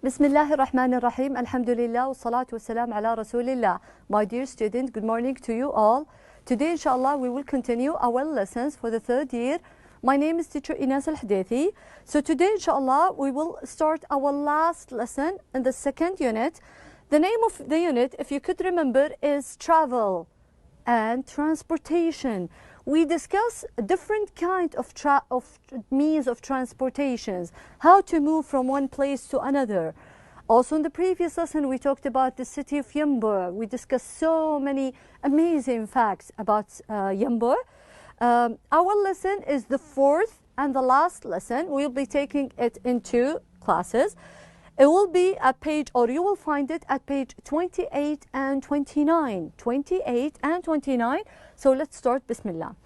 بسم الله الرحمن الرحيم. Alhamdulillah والصلاة والسلام على رسول الله. My dear student, good morning to you all. Today, inshallah, we will continue our lessons for the third year. My name is teacher Inas Al-Hadathi. So today, inshallah, we will start our last lesson in the second unit. The name of the unit, if you could remember, is travel and transportation. We discuss different kind of means of transportations, how to move from one place to another. Also in the previous lesson we talked about the city of Yanbu. We discussed so many amazing facts about Yanbu. Our lesson is the fourth and the last lesson. We'll be taking it in two classes. It will be at page, or you will find it at page 28 and 29. 28 and 29. So let's start, Bismillah.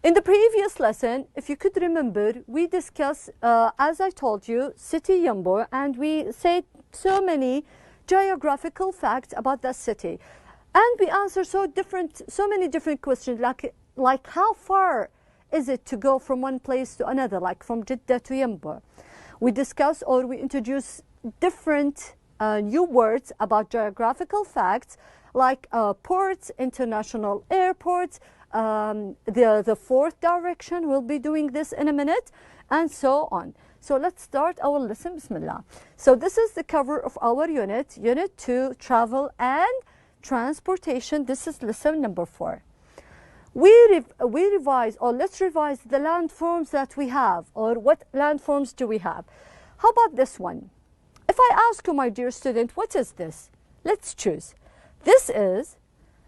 In the previous lesson, if you could remember, we discussed, as I told you, city Yanbu, and we said so many geographical facts about that city. And we answered so many different questions, like how far is it to go from one place to another, like from Jeddah to Yanbu. We discuss, or we introduce different new words about geographical facts, like ports, international airports, the fourth direction. We'll be doing this in a minute, and so on. So let's start our lesson, Bismillah. So this is the cover of our unit, Unit 2, Travel and Transportation. This is lesson number 4. We revise, or let's revise the landforms that we have, or what landforms do we have. How about this one? If I ask you, my dear student, what is this? Let's choose. This is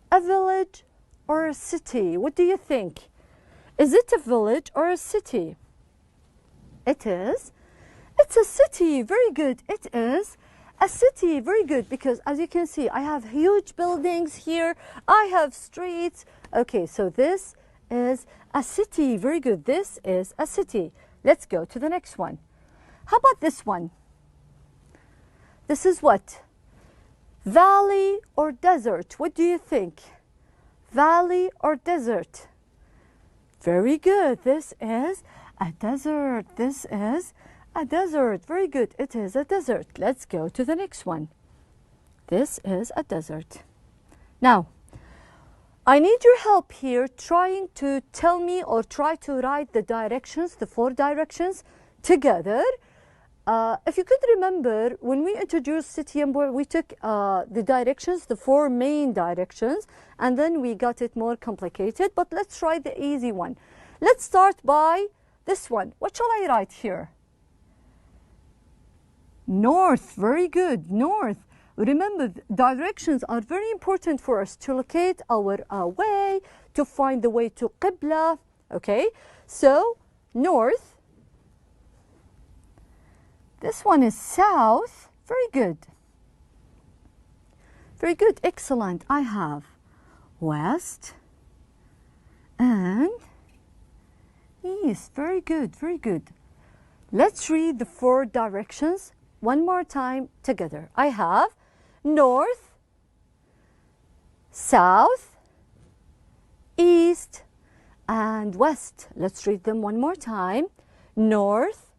a village or a city. What do you think? Is it a village or a city? It is. It's a city. Very good. It is a city. Very good, because as you can see, I have huge buildings here. I have streets. Okay, so this is a city. Very good. This is a city. Let's go to the next one. How about this one? This is what? Valley or desert? What do you think? Valley or desert? Very good. This is a desert. This is a desert. Very good. It is a desert. Let's go to the next one. This is a desert. Now, I need your help here trying to tell me, or try to write the directions, the 4 directions together. If you could remember, when we introduced City Yanbu, we took the directions, the 4 main directions, and then we got it more complicated. But let's try the easy one. Let's start by this one. What shall I write here? North. Very good. North. Remember, directions are very important for us to locate our way, to find the way to Qibla. Okay, so north. This one is south. Very good. Very good. Excellent. I have west and east. Very good. Very good. Let's read the 4 directions one more time together. I have north, south, east, and west. Let's read them one more time. North,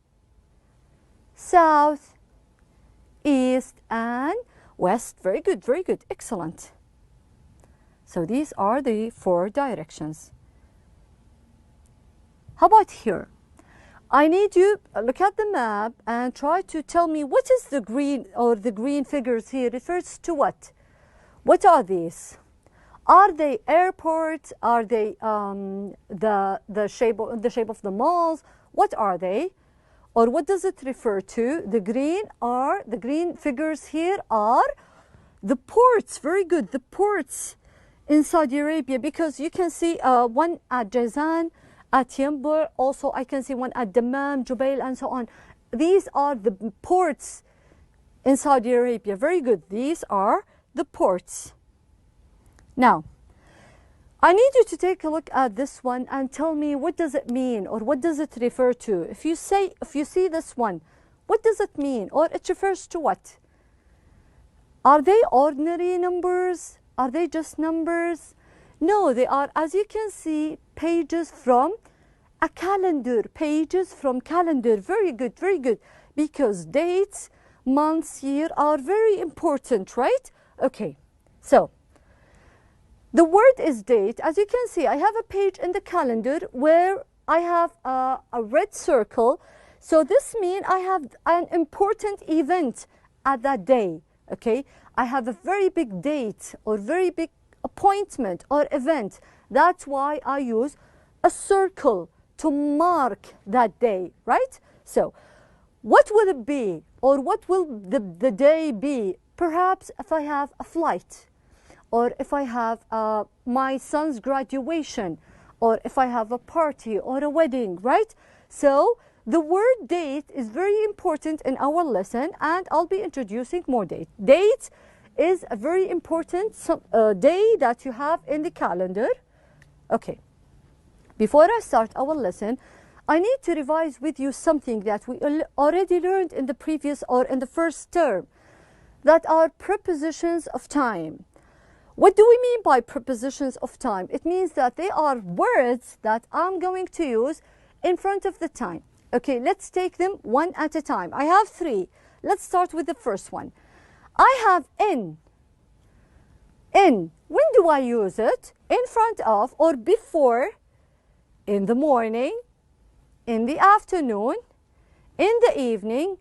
south, east, and west. Very good, very good, excellent. So these are the 4 directions. How about here? I need you look at the map and try to tell me what is the green, or the green figures here refers to what? What are these? Are they airports? Are they the shape of the malls? What are they? Or what does it refer to? The green figures here are the ports. Very good, the ports in Saudi Arabia, because you can see one at Jazan, at Yanbu. Also, I can see one at Dammam, Jubail, and so on. These are the ports in Saudi Arabia. Very good. These are the ports. Now, I need you to take a look at this one and tell me what does it mean, or what does it refer to. If you see this one, what does it mean, or it refers to what? Are they ordinary numbers? Are they just numbers? No, they are, as you can see, pages from a calendar. Pages from calendar. Very good, very good. Because dates months, year are very important, right? Okay, so the word is date. As you can see, I have a page in the calendar where I have a red circle. So this means I have an important event at that day, okay? I have a very big date or very big appointment or event. That's why I use a circle to mark that day, right? So what will it be, or what will the day be? Perhaps if I have a flight, or if I have my son's graduation, or if I have a party or a wedding, right? So the word date is very important in our lesson, and I'll be introducing more date. Date is a very important day that you have in the calendar. Okay, before I start our lesson, I need to revise with you something that we already learned in the previous or in the first term, that are prepositions of time. What do we mean by prepositions of time? It means that they are words that I'm going to use in front of the time. Okay, let's take them one at a time. I have three. Let's start with the first one. I have in. In. When do I use it? In front of or before, in the morning, in the afternoon, in the evening,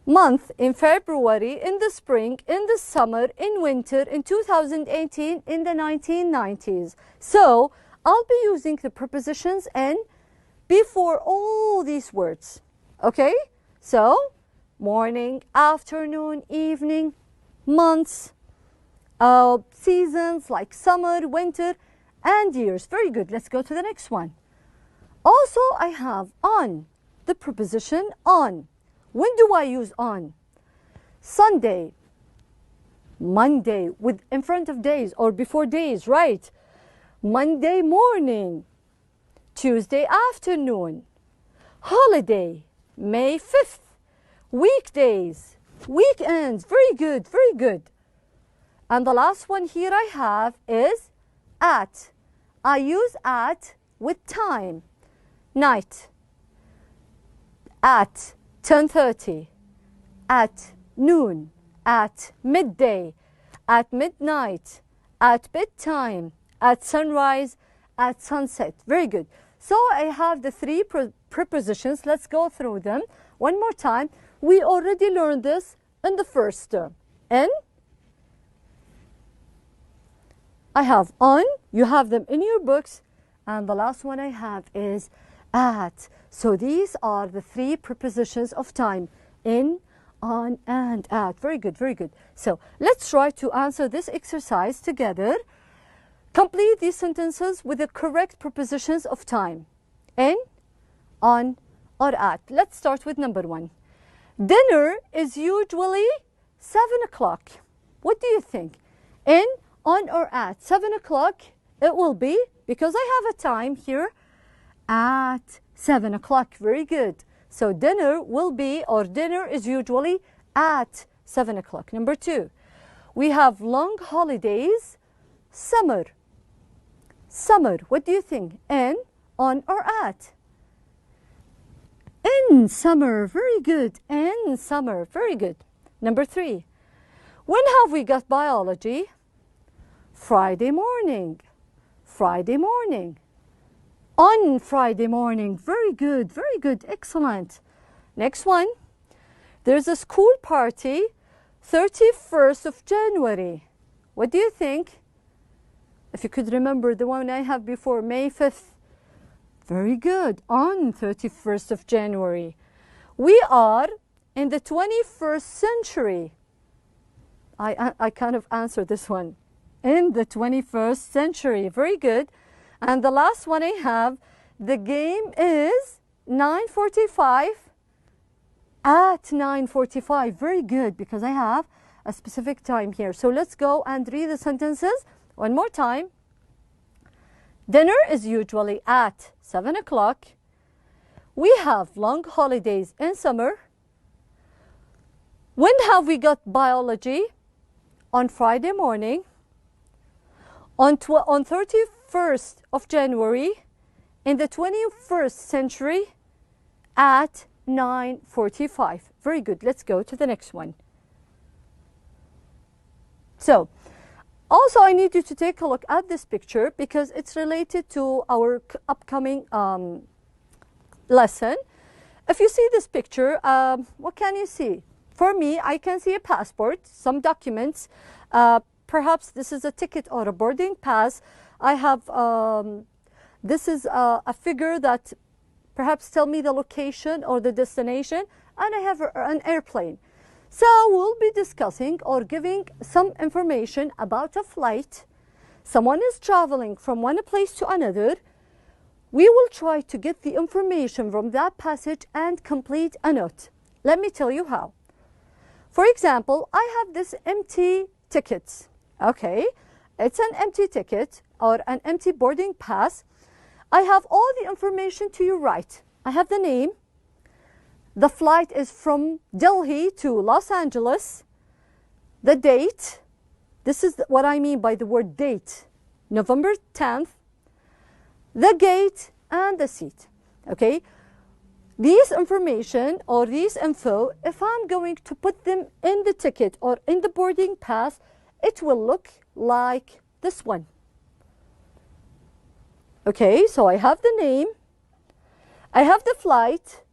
month, in February, in the spring, in the summer, in winter, in 2018, in the 1990s. So I'll be using the prepositions in before all these words. Okay? So morning, afternoon, evening, months, seasons like summer, winter, and years. Very good. Let's go to the next one. Also, I have on, the preposition on. When do I use on? Sunday, Monday, with in front of days or before days, right? Monday morning, Tuesday afternoon, holiday, May 5th, weekdays, weekends. Very good, very good. And the last one here I have is at. I use at with time. Night, at 10:30, at noon, at midday, at midnight, at bedtime, at sunrise, at sunset. Very good. So I have the three prepositions. Let's go through them one more time. We already learned this in the first term. In, I have on, you have them in your books, and the last one I have is at. So these are the three prepositions of time: in, on, and at. Very good, very good. So let's try to answer this exercise together. Complete these sentences with the correct prepositions of time: in, on, or at. Let's start with number one. Dinner is usually 7 o'clock. What do you think? In, on, or at? 7 o'clock it will be, because I have a time here, at 7 o'clock. Very good. So dinner will be, or dinner is usually at 7 o'clock. Number two, we have long holidays, summer. Summer, what do you think? In, on, or at? In summer. Very good. In summer. Very good. Number three, when have we got biology? Friday morning. Friday morning. On Friday morning. Very good, very good, excellent. Next one, there's a school party, 31st of January. What do you think? If you could remember the one I have before, May 5th. Very good, on 31st of January. We are in the 21st century. I kind of answered this one. In the 21st century. Very good. And the last one I have, the game is 9:45, at 9:45. Very good, because I have a specific time here. So let's go and read the sentences one more time. Dinner is usually at 7 o'clock. We have long holidays in summer. When have we got biology? On Friday morning. On 31st of January, in the 21st century, at 9:45. Very good. Let's go to the next one. So, also I need you to take a look at this picture because it's related to our upcoming lesson. If you see this picture, what can you see? For me, I can see a passport, some documents. Perhaps this is a ticket or a boarding pass. I have, this is a figure that perhaps tell me the location or the destination, and I have an airplane. So we'll be discussing or giving some information about a flight. Someone is traveling from one place to another. We will try to get the information from that passage and complete a note. Let me tell you how. For example, I have this empty ticket. Okay, it's an empty ticket or an empty boarding pass. I have all the information to your right. I have the name. The flight is from Delhi to Los Angeles. The date. This is what I mean by the word date. November 10th. The gate and the seat. Okay. These information or these info, if I'm going to put them in the ticket or in the boarding pass, it will look like this one. Okay, so I have the name, I have the flight,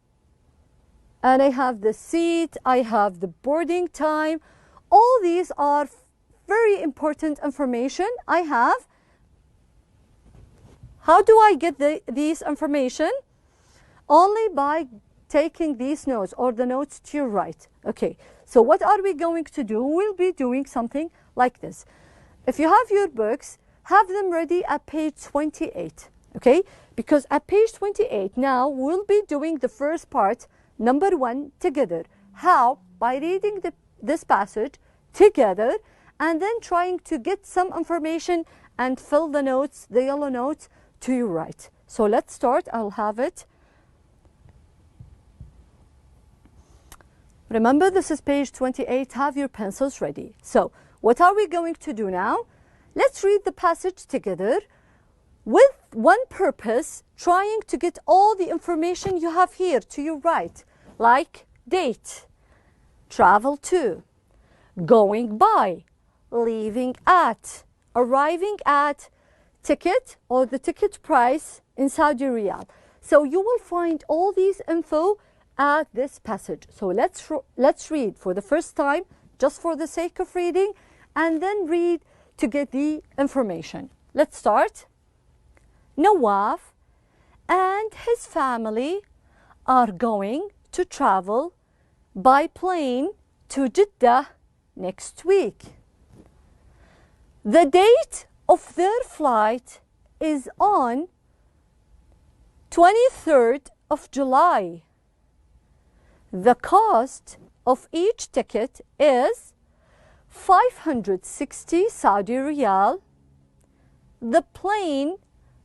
and I have the seat, I have the boarding time. All these are very important information I have. How do I get these information? Only by taking these notes or the notes to your right. Okay, so what are we going to do? We'll be doing something like this. If you have your books, have them ready at page 28. Okay, because at page 28 now we'll be doing the first part, number 1, together. How? By reading this passage together and then trying to get some information and fill the notes, the yellow notes, to your right. So let's start. I'll have it. Remember, this is page 28. Have your pencils ready. So what are we going to do now? Let's read the passage together with one purpose, trying to get all the information you have here to your right, like date, travel to, going by, leaving at, arriving at, ticket or the ticket price in Saudi Riyal. So you will find all these info at this passage. So let's read for the first time, just for the sake of reading, and then read to get the information. Let's start. Nawaf and his family are going to travel by plane to Jeddah next week. The date of their flight is on 23rd of July. The cost of each ticket is 560 Saudi Riyal. The plane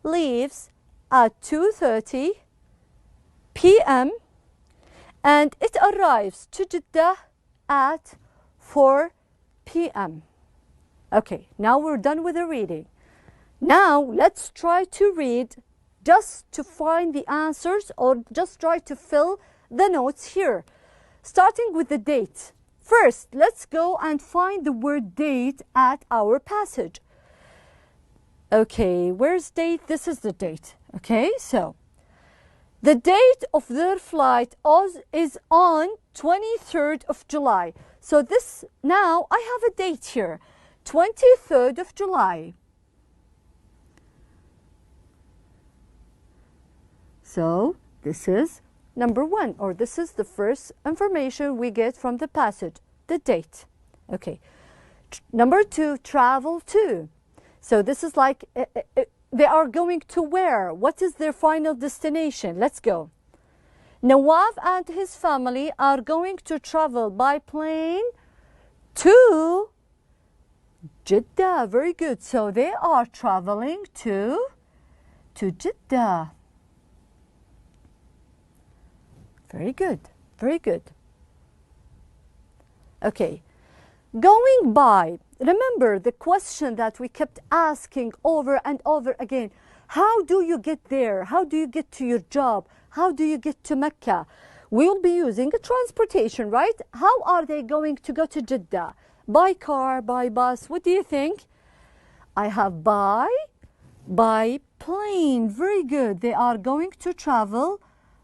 leaves at 2:30 p.m. and it arrives to Jeddah at 4 p.m. Okay, now we're done with the reading. Now let's try to read just to find the answers or just try to fill the notes here. Starting with the date. First, let's go and find the word date at our passage. Okay, where's date? This is the date. Okay, so the date of their flight is on 23rd of July. So this, now I have a date here, 23rd of July. So this is number 1, or this is the first information we get from the passage, the date. Okay. Number 2, travel to. So this is like they are going to where? What is their final destination? Let's go. Nawaf and his family are going to travel by plane to Jeddah. Very good. So they are traveling to Jeddah. Very good. Very good. Okay. Going by. Remember the question that we kept asking over and over again. How do you get there? How do you get to your job? How do you get to Mecca? we will be using a transportation, right? How are they going to go to Jeddah? By car, by bus? What do you think? I have by plane. Very good. They are going to travel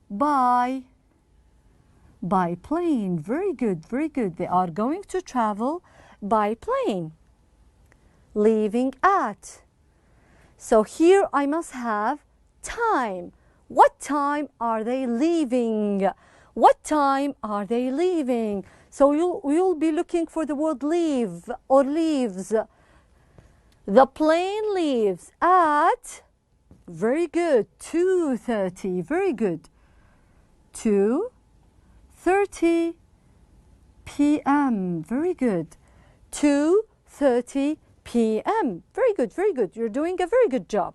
by plane. Very good, very good. They are going to travel by plane. Leaving at. So here I must have time. What time are they leaving? What time are they leaving? So you'll be looking for the word leave or leaves. The plane leaves at, very good, 2:30. Very good. 2:30 p.m. Very good. 2:30 p.m. Very good, very good. You're doing a very good job.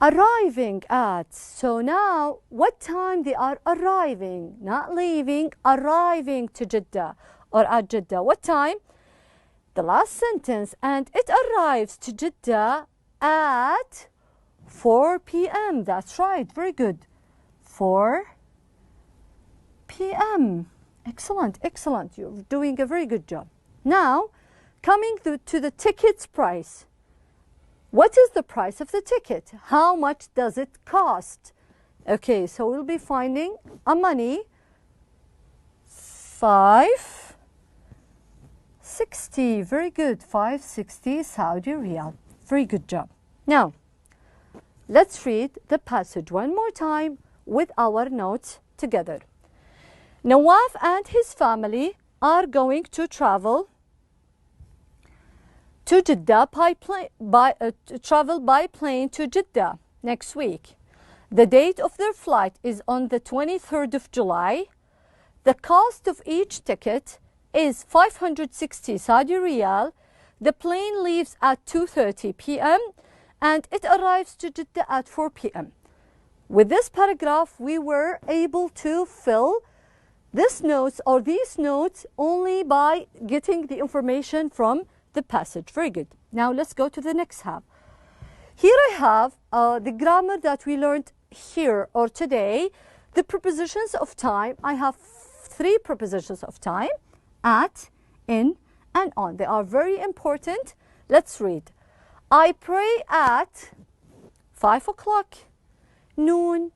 Arriving at. So now, what time they are arriving? Not leaving, arriving to Jeddah or at Jeddah. What time? The last sentence. And it arrives to Jeddah at 4 p.m. That's right. Very good. 4 p.m. Excellent, excellent. You're doing a very good job. Now, coming to the ticket's price. What is the price of the ticket? How much does it cost? Okay, so we'll be finding a money. 560. Very good. 560 Saudi Riyal. Very good job. Now, let's read the passage one more time with our notes together. Nawaf and his family are going to travel to Jeddah travel by plane to Jeddah next week. The date of their flight is on the 23rd of July. The cost of each ticket is 560 Saudi Riyal. The plane leaves at 2:30 p.m. and it arrives to Jeddah at 4 p.m. With this paragraph, we were able to fill these notes only by getting the information from the passage. Very good. Now let's go to the next half. Here I have the grammar that we learned here or today. The prepositions of time. I have 3 prepositions of time: at, in, and on. They are very important. Let's read. I pray at 5 o'clock, noon,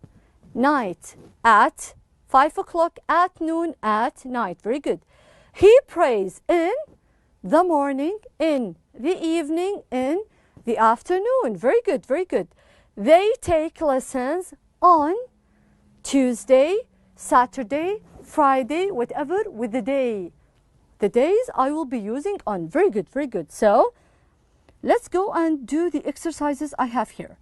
night. At 5 o'clock, at noon, at night. Very good. He prays in the morning, in the evening, in the afternoon. Very good, very good. They take lessons on Tuesday, Saturday, Friday, whatever, with the day. The days I will be using on. Very good, very good. So let's go and do the exercises I have here.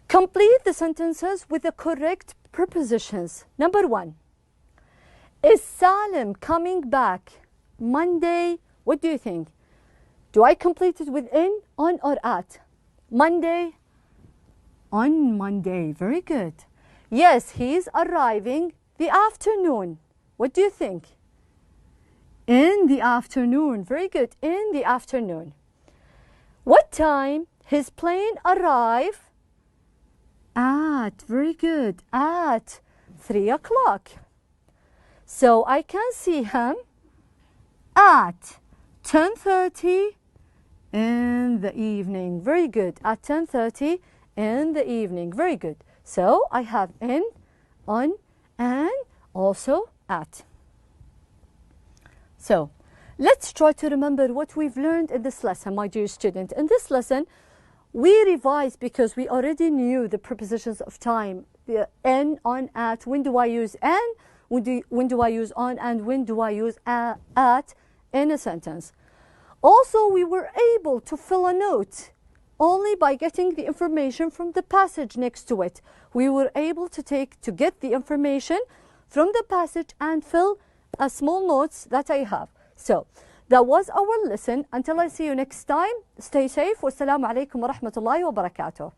Complete the sentences with the correct prepositions. Number 1. Is Salim coming back Monday? What do you think? Do I complete it with in, on, or at? Monday? On Monday. Very good. Yes, he's arriving the afternoon. What do you think? In the afternoon. Very good. In the afternoon. What time his plane arrive? At. Very good. At 3 o'clock. So I can see him at 10:30 in the evening. Very good. At 10:30 in the evening. Very good. So I have in, on, and also at. So let's try to remember what we've learned in this lesson, my dear student. In this lesson, we revised because we already knew the prepositions of time. The in, on, at. When do I use in? When do I use on? And when do I use at in a sentence? Also, we were able to fill a note only by getting the information from the passage next to it. We were able to get the information from the passage and fill a small notes that I have. So that was our lesson. Until I see you next time, stay safe. Wassalamu alaikum wa rahmatullahi wa barakatuh.